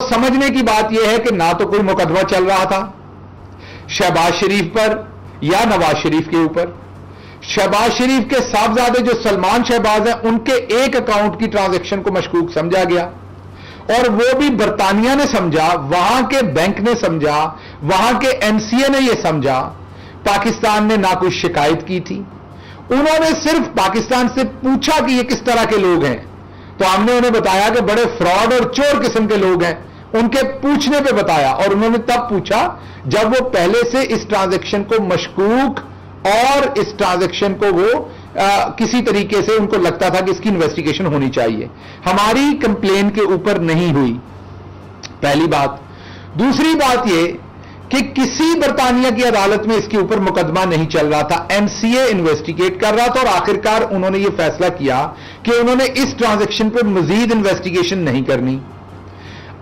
समझने की बात यह है कि ना तो कोई मुकदमा चल रहा था शहबाज शरीफ पर या नवाज शरीफ के ऊपर। शहबाज शरीफ के साहबजादे जो सलमान शहबाज हैं, उनके एक अकाउंट की ट्रांजैक्शन को मशकूक समझा गया, और वो भी बरतानिया ने समझा, वहां के बैंक ने समझा, वहां के एनसीए ने यह समझा। पाकिस्तान ने ना कोई शिकायत की थी, उन्होंने सिर्फ पाकिस्तान से पूछा कि ये किस तरह के लोग हैं, तो हमने उन्हें बताया कि बड़े फ्रॉड और चोर किस्म के लोग हैं। उनके पूछने पे बताया, और उन्होंने तब पूछा जब वो पहले से इस ट्रांजैक्शन को मशकूक और इस ट्रांजैक्शन को वो किसी तरीके से उनको लगता था कि इसकी इन्वेस्टिगेशन होनी चाहिए। हमारी कंप्लेन के ऊपर नहीं हुई, पहली बात। दूसरी बात ये कि किसी बरतानिया की अदालत में इसके ऊपर मुकदमा नहीं चल रहा था, एनसीए इन्वेस्टिगेट कर रहा था, और आखिरकार उन्होंने ये फैसला किया कि उन्होंने इस ट्रांजैक्शन पर मजीद इन्वेस्टिगेशन नहीं करनी।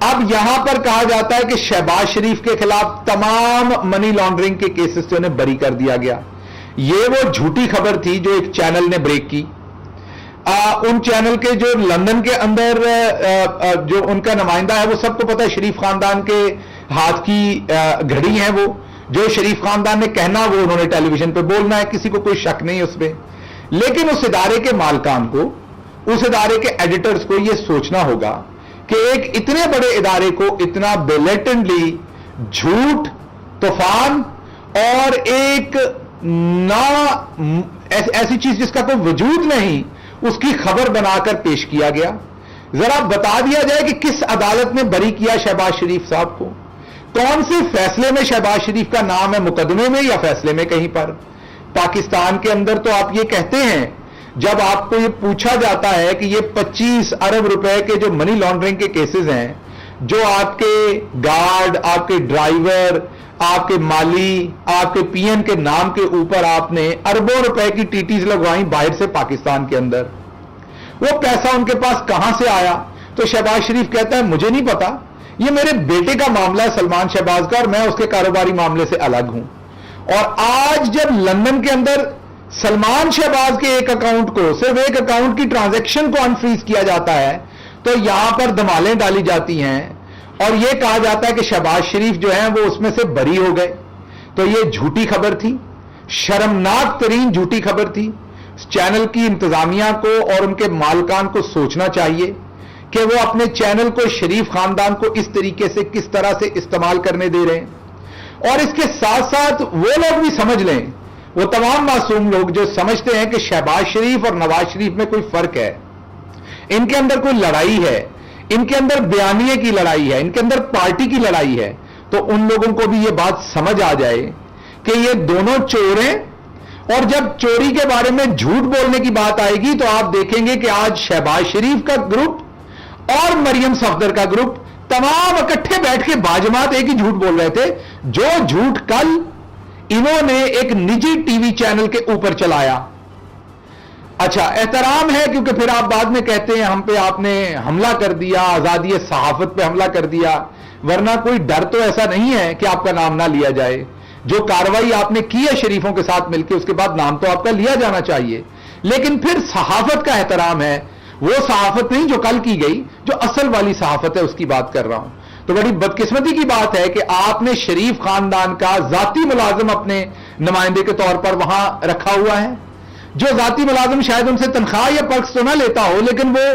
अब यहां पर कहा जाता है कि शहबाज शरीफ के खिलाफ तमाम मनी लॉन्ड्रिंग के केसेस से उन्हें बरी कर दिया गया। ये वो झूठी खबर थी जो एक चैनल ने ब्रेक की। उन चैनल के जो लंदन के अंदर जो उनका नुमाइंदा है, वो सबको पता है शरीफ खानदान के हाथ की घड़ी है वो, जो शरीफ खानदान ने कहना वो उन्होंने टेलीविजन पे बोलना है, किसी को कोई शक नहीं उसमें। लेकिन उस इदारे के मालकान को, उस इदारे के एडिटर्स को यह सोचना होगा कि एक इतने बड़े इदारे को इतना बेलेटेंटली झूठ, तूफान और एक ऐसी चीज जिसका कोई वजूद नहीं, उसकी खबर बनाकर पेश किया गया। जरा बता दिया जाए कि किस अदालत ने बरी किया शहबाज शरीफ साहब को, कौन से फैसले में शहबाज शरीफ का नाम है, मुकदमे में या फैसले में कहीं पर। पाकिस्तान के अंदर तो आप ये कहते हैं, जब आपको ये पूछा जाता है कि ये 25 अरब रुपए के जो मनी लॉन्ड्रिंग के केसेस हैं, जो आपके गार्ड, आपके ड्राइवर, आपके माली, आपके पीएन के नाम के ऊपर आपने अरबों रुपए की टीटीज लगवाई बाहर से पाकिस्तान के अंदर, वो पैसा उनके पास कहां से आया? तो शहबाज शरीफ कहता है मुझे नहीं पता, ये मेरे बेटे का मामला है सलमान शहबाज का, और मैं उसके कारोबारी मामले से अलग हूं। और आज जब लंदन के अंदर सलमान शहबाज के एक अकाउंट को, सिर्फ एक अकाउंट की ट्रांजैक्शन को अनफ्रीज किया जाता है, तो यहां पर धमालें डाली जाती हैं और यह कहा जाता है कि शहबाज शरीफ जो है वो उसमें से बरी हो गए। तो यह झूठी खबर थी, शर्मनाक तरीन झूठी खबर थी। चैनल की इंतजामिया को और उनके मालकान को सोचना चाहिए कि वो अपने चैनल को, शरीफ खानदान को इस तरीके से किस तरह से इस्तेमाल करने दे रहे हैं। और इसके साथ साथ वो लोग भी समझ लें, वो तमाम मासूम लोग जो समझते हैं कि शहबाज शरीफ और नवाज शरीफ में कोई फर्क है, इनके अंदर कोई लड़ाई है, इनके अंदर बयानिए की लड़ाई है, इनके अंदर पार्टी की लड़ाई है, तो उन लोगों को भी ये बात समझ आ जाए कि ये दोनों चोर हैं। और जब चोरी के बारे में झूठ बोलने की बात आएगी तो आप देखेंगे कि आज शहबाज शरीफ का ग्रुप और मरियम सफदर का ग्रुप तमाम इकट्ठे बैठ के बाजमात एक ही झूठ बोल रहे थे, जो झूठ कल इन्होंने एक निजी टीवी चैनल के ऊपर चलाया। अच्छा, एहतराम है क्योंकि फिर आप बाद में कहते हैं हम पे आपने हमला कर दिया, आजादी सहाफत पे हमला कर दिया, वरना कोई डर तो ऐसा नहीं है कि आपका नाम ना लिया जाए। जो कार्रवाई आपने की है शरीफों के साथ मिलकर, उसके बाद नाम तो आपका लिया जाना चाहिए। लेकिन फिर सहाफत का एहतराम है, वो सहाफत नहीं जो कल की गई, जो असल वाली सहाफत है उसकी बात कर रहा हूं। तो बड़ी बदकिस्मती की बात है कि आपने शरीफ खानदान का जाती मुलाजिम अपने नुमाइंदे के तौर पर वहां रखा हुआ है, जो जाती मुलाजिम शायद उनसे तनख्वाह या पर्क्स तो ना लेता हो, लेकिन वो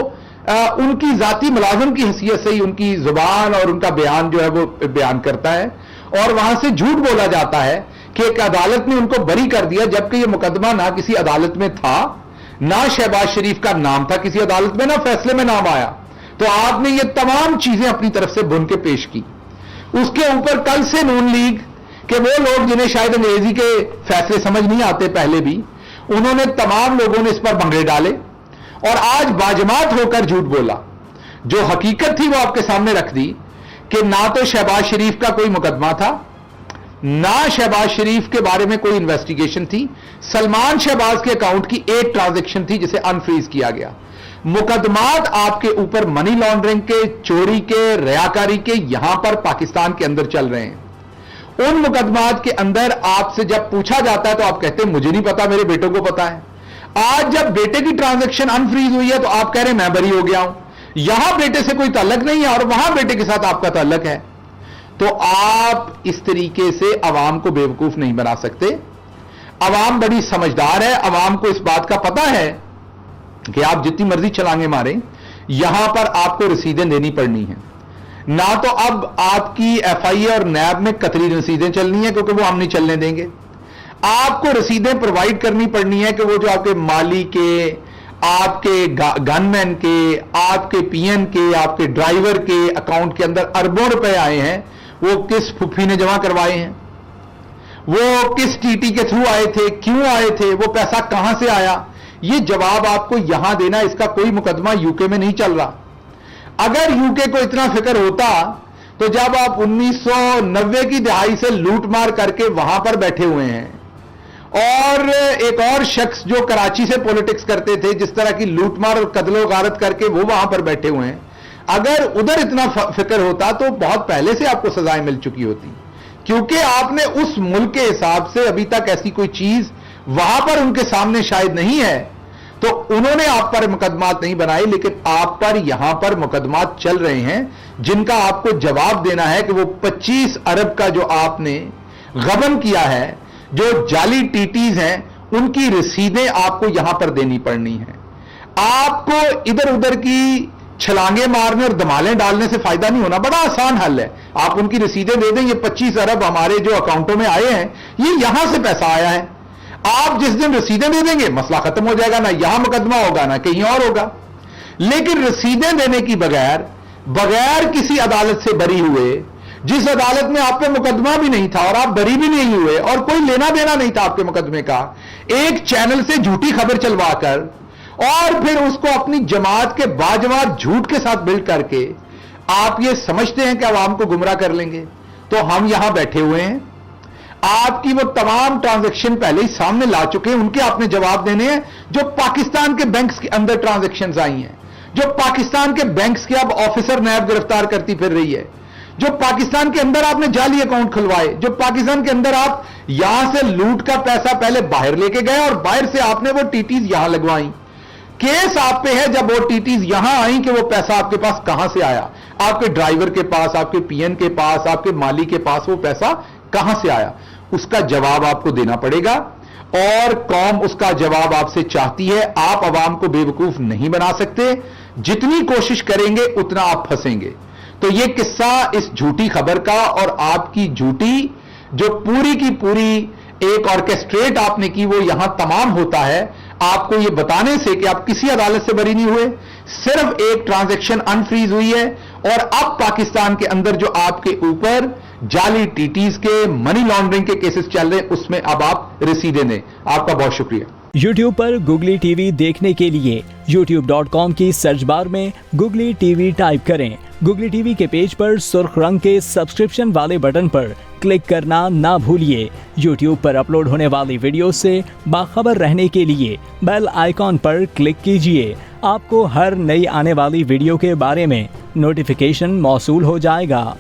उनकी जाती मुलाजिम की हैसियत से ही उनकी जुबान और उनका बयान जो है वो बयान करता है, और वहां से झूठ बोला जाता है कि एक अदालत ने उनको बरी कर दिया, जबकि यह मुकदमा ना किसी अदालत में था, ना शहबाज शरीफ का नाम था किसी अदालत में, ना फैसले में नाम आया। तो आपने ये तमाम चीजें अपनी तरफ से बुन के पेश की। उसके ऊपर कल से नून लीग के वो लोग जिन्हें शायद अंग्रेजी के फैसले समझ नहीं आते, पहले भी उन्होंने, तमाम लोगों ने इस पर भंगड़े डाले और आज बाजमात होकर झूठ बोला। जो हकीकत थी वो आपके सामने रख दी कि ना तो शहबाज शरीफ का कोई मुकदमा था, ना शहबाज शरीफ के बारे में कोई इन्वेस्टिगेशन थी। सलमान शहबाज के अकाउंट की एक ट्रांजैक्शन थी जिसे अनफ्रीज किया गया। मुकदमात आपके ऊपर मनी लॉन्ड्रिंग के, चोरी के, रियाकारी के यहां पर पाकिस्तान के अंदर चल रहे हैं। उन मुकदमात के अंदर आपसे जब पूछा जाता है तो आप कहते हैं मुझे नहीं पता, मेरे बेटों को पता है। आज जब बेटे की ट्रांजैक्शन अनफ्रीज हुई है तो आप कह रहे हैं मैं बरी हो गया हूं। यहां बेटे से कोई ताल्लुक नहीं है और वहां बेटे के साथ आपका ताल्लुक है, तो आप इस तरीके से अवाम को बेवकूफ नहीं बना सकते। अवाम बड़ी समझदार है, अवाम को इस बात का पता है कि आप जितनी मर्जी छलांगे मारें, यहां पर आपको रसीदें देनी पड़नी है। ना तो अब आपकी एफआईए और नैब में कतरी रसीदें चलनी है, क्योंकि वो हम नहीं चलने देंगे। आपको रसीदें प्रोवाइड करनी पड़नी है कि वो जो आपके माली के, आपके गनमैन के, आपके पीएन के, आपके ड्राइवर के अकाउंट के अंदर अरबों रुपए आए हैं, वो किस फुफी ने जमा करवाए हैं, वो किस टीटी के थ्रू आए थे, क्यों आए थे, वो पैसा कहां से आया, ये जवाब आपको यहां देना। इसका कोई मुकदमा यूके में नहीं चल रहा। अगर यूके को इतना फिक्र होता तो जब आप 1990 की दहाई से लूट मार करके वहां पर बैठे हुए हैं, और एक और शख्स जो कराची से पॉलिटिक्स करते थे, जिस तरह की लूटमार और कत्लो गारत करके वो वहां पर बैठे हुए हैं, अगर उधर इतना फिक्र होता तो बहुत पहले से आपको सजाएं मिल चुकी होती, क्योंकि आपने उस मुल्क के हिसाब से अभी तक ऐसी कोई चीज वहां पर उनके सामने शायद नहीं है, तो उन्होंने आप पर मुकदमात नहीं बनाए। लेकिन आप पर यहां पर मुकदमात चल रहे हैं जिनका आपको जवाब देना है कि वो 25 अरब का जो आपने गबन किया है, जो जाली टीटीज हैं, उनकी रसीदें आपको यहां पर देनी पड़नी है। आपको इधर उधर की छलांगे मारने और धमालें डालने से फायदा नहीं होना। बड़ा आसान हल है, आप उनकी रसीदें दे दें, ये 25 अरब हमारे जो अकाउंटों में आए हैं, ये यहां से पैसा आया है। आप जिस दिन रसीदें दे देंगे, मसला खत्म हो जाएगा, ना यहां मुकदमा होगा ना कहीं और होगा। लेकिन रसीदें देने की बगैर किसी अदालत से बरी हुए, जिस अदालत में आप पे मुकदमा भी नहीं था और आप बरी भी नहीं हुए और कोई लेना देना नहीं था आपके मुकदमे का, एक चैनल से झूठी खबर चलवाकर और फिर उसको अपनी जमात के बाजवाब झूठ के साथ बिल्ड करके आप ये समझते हैं कि आवाम को गुमराह कर लेंगे। तो हम यहां बैठे हुए हैं, आपकी वो तमाम ट्रांजैक्शन पहले ही सामने ला चुके हैं, उनके आपने जवाब देने हैं। जो पाकिस्तान के बैंक्स के अंदर ट्रांजैक्शंस आई हैं, जो पाकिस्तान के बैंक्स के अब ऑफिसर नैब गिरफ्तार करती फिर रही है, जो पाकिस्तान के अंदर आपने जाली अकाउंट खुलवाए, जो पाकिस्तान के अंदर आप यहां से लूट का पैसा पहले बाहर लेके गए और बाहर से आपने वो टीटीज यहां लगवाई। केस आप पे है जब वो टीटीज यहां आई कि वो पैसा आपके पास कहां से आया, आपके ड्राइवर के पास, आपके पीएन के पास, आपके माली के पास वो पैसा कहां से आया, उसका जवाब आपको देना पड़ेगा। और कौम उसका जवाब आपसे चाहती है। आप अवाम को बेवकूफ नहीं बना सकते, जितनी कोशिश करेंगे उतना आप फंसेंगे। तो ये किस्सा इस झूठी खबर का और आपकी झूठी जो पूरी की पूरी एक ऑर्केस्ट्रेट आपने की, वो यहां तमाम होता है आपको ये बताने से कि आप किसी अदालत से बरी नहीं हुए, सिर्फ एक ट्रांजैक्शन अनफ्रीज हुई है और अब पाकिस्तान के अंदर जो आपके ऊपर जाली टीटीज के, मनी लॉन्ड्रिंग के केसेस चल रहे हैं, उसमें अब आप रसीदें दें। आपका बहुत शुक्रिया। YouTube पर Googly TV देखने के लिए youtube.com की सर्च बार में Googly TV टाइप करें। Googly TV के पेज पर सुर्ख रंग के सब्सक्रिप्शन वाले बटन पर क्लिक करना ना भूलिए। YouTube पर अपलोड होने वाली वीडियो से बाखबर रहने के लिए बेल आइकॉन पर क्लिक कीजिए। आपको हर नई आने वाली वीडियो के बारे में नोटिफिकेशन मौसूल हो जाएगा।